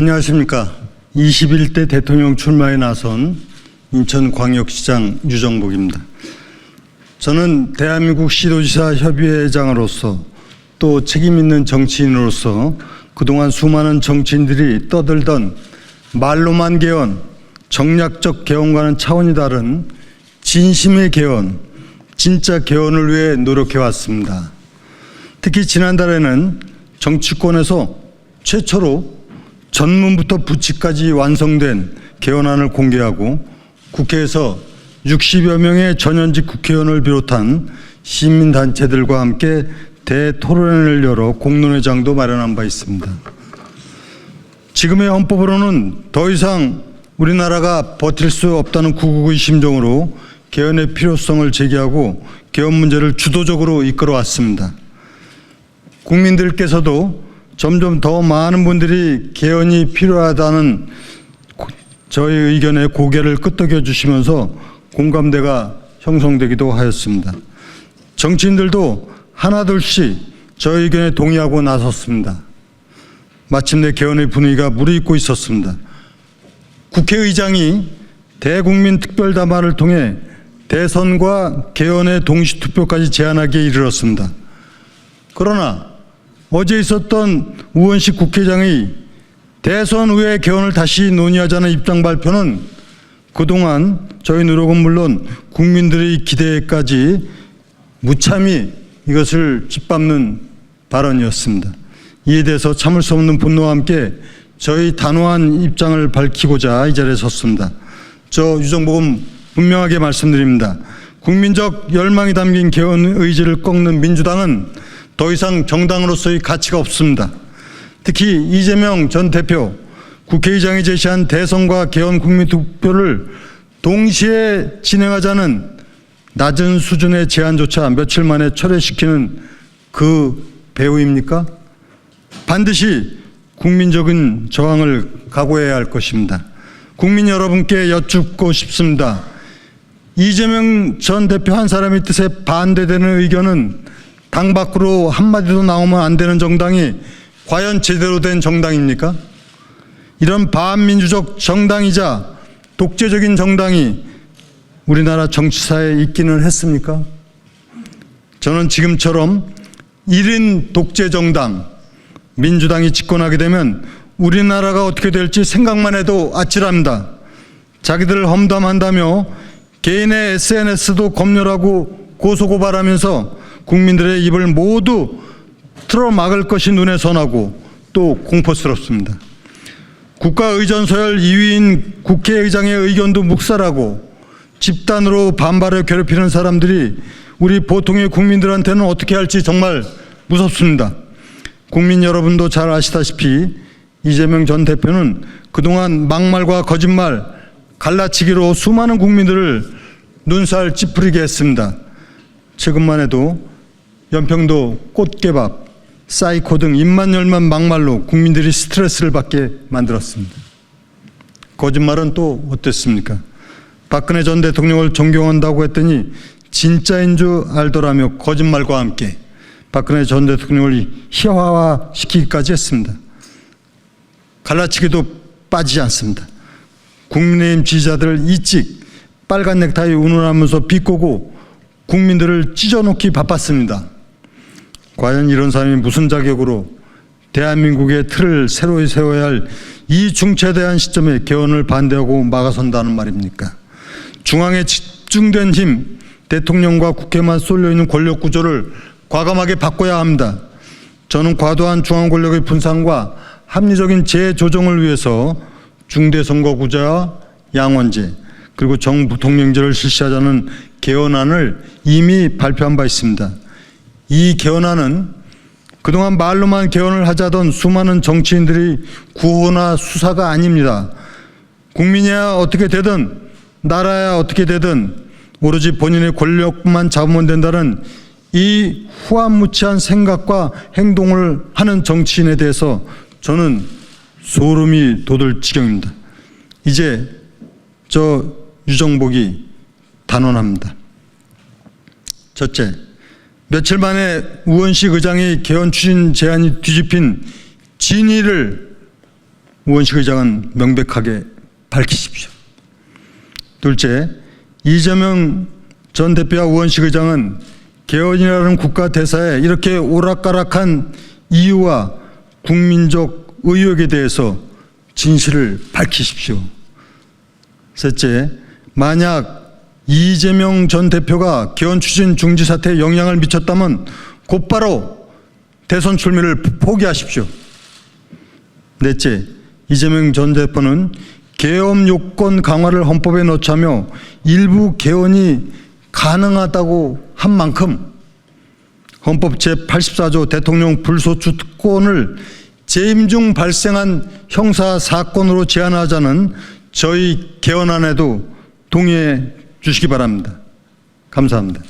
안녕하십니까. 21대 대통령 출마에 나선 인천광역시장 유정복입니다. 저는 대한민국 시도지사 협의회장으로서 또 책임있는 정치인으로서 그동안 수많은 정치인들이 떠들던 말로만 개헌, 정략적 개헌과는 차원이 다른 진심의 개헌, 진짜 개헌을 위해 노력해왔습니다. 특히 지난달에는 정치권에서 최초로 전문부터 부치까지 완성된 개헌안을 공개하고 국회에서 60여 명의 전현직 국회의원을 비롯한 시민단체들과 함께 대토론회를 열어 공론회장도 마련한 바 있습니다. 지금의 헌법으로는 더 이상 우리나라가 버틸 수 없다는 구국의 심정으로 개헌의 필요성을 제기하고 개헌 문제를 주도적으로 이끌어왔습니다. 국민들께서도 점점 더 많은 분들이 개헌이 필요하다는 저희 의견에 고개를 끄덕여 주시면서 공감대가 형성되기도 하였습니다. 정치인들도 하나둘씩 저희 의견에 동의하고 나섰습니다. 마침내 개헌의 분위기가 무르익고 있었습니다. 국회의장이 대국민 특별담화를 통해 대선과 개헌의 동시투표까지 제안하기에 이르렀습니다. 그러나 어제 있었던 우원식 국회의장의 대선 후에 개헌을 다시 논의하자는 입장 발표는 그동안 저희 노력은 물론 국민들의 기대까지 무참히 이것을 짓밟는 발언이었습니다. 이에 대해서 참을 수 없는 분노와 함께 저희 단호한 입장을 밝히고자 이 자리에 섰습니다. 저 유정복은 분명하게 말씀드립니다. 국민적 열망이 담긴 개헌 의지를 꺾는 민주당은 더 이상 정당으로서의 가치가 없습니다. 특히 이재명 전 대표 국회의장이 제시한 대선과 개헌 국민투표를 동시에 진행하자는 낮은 수준의 제안조차 며칠 만에 철회시키는 그 배우입니까? 반드시 국민적인 저항을 각오해야 할 것입니다. 국민 여러분께 여쭙고 싶습니다. 이재명 전 대표 한 사람의 뜻에 반대되는 의견은 당 밖으로 한마디도 나오면 안 되는 정당이 과연 제대로 된 정당입니까? 이런 반민주적 정당이자 독재적인 정당이 우리나라 정치사에 있기는 했습니까? 저는 지금처럼 1인 독재 정당, 민주당이 집권하게 되면 우리나라가 어떻게 될지 생각만 해도 아찔합니다. 자기들 험담한다며 개인의 SNS도 검열하고 고소고발하면서 국민들의 입을 모두 틀어막을 것이 눈에 선하고 또 공포스럽습니다. 국가의전서열 2위인 국회의장의 의견도 묵살하고 집단으로 반발해 괴롭히는 사람들이 우리 보통의 국민들한테는 어떻게 할지 정말 무섭습니다. 국민 여러분도 잘 아시다시피 이재명 전 대표는 그동안 막말과 거짓말, 갈라치기로 수많은 국민들을 눈살 찌푸리게 했습니다. 최근만 해도 연평도 꽃게밥, 사이코 등 입만 열만 막말로 국민들이 스트레스를 받게 만들었습니다. 거짓말은 또 어땠습니까? 박근혜 전 대통령을 존경한다고 했더니 진짜인 줄 알더라며 거짓말과 함께 박근혜 전 대통령을 희화화시키기까지 했습니다. 갈라치기도 빠지지 않습니다. 국민의힘 지지자들을 일찍 빨간 넥타이 운운하면서 비꼬고 국민들을 찢어놓기 바빴습니다. 과연 이런 사람이 무슨 자격으로 대한민국의 틀을 새로 세워야 할 이 중차대한 시점에 개헌을 반대하고 막아선다는 말입니까? 중앙에 집중된 힘, 대통령과 국회만 쏠려있는 권력 구조를 과감하게 바꿔야 합니다. 저는 과도한 중앙 권력의 분산과 합리적인 재조정을 위해서 중대선거구제와 양원제 그리고 정부통령제를 실시하자는 개헌안을 이미 발표한 바 있습니다. 이 개헌안은 그동안 말로만 개헌을 하자던 수많은 정치인들이 구호나 수사가 아닙니다. 국민이야 어떻게 되든 나라야 어떻게 되든 오로지 본인의 권력만 잡으면 된다는 이 후안무치한 생각과 행동을 하는 정치인에 대해서 저는 소름이 돋을 지경입니다. 이제 저 유정복이 단언합니다. 첫째, 며칠 만에 우원식 의장의 개헌 추진 제안이 뒤집힌 진위를 우원식 의장은 명백하게 밝히십시오. 둘째, 이재명 전 대표와 우원식 의장은 개헌이라는 국가 대사에 이렇게 오락가락한 이유와 국민적 의혹에 대해서 진실을 밝히십시오. 셋째, 만약 이재명 전 대표가 개헌 추진 중지 사태에 영향을 미쳤다면 곧바로 대선 출마를 포기하십시오. 넷째, 이재명 전 대표는 개헌 요건 강화를 헌법에 넣자며 일부 개헌이 가능하다고 한 만큼 헌법 제84조 대통령 불소추 특권을 재임 중 발생한 형사 사건으로 제한하자는 저희 개헌안에도 동의해 주시기 바랍니다. 감사합니다.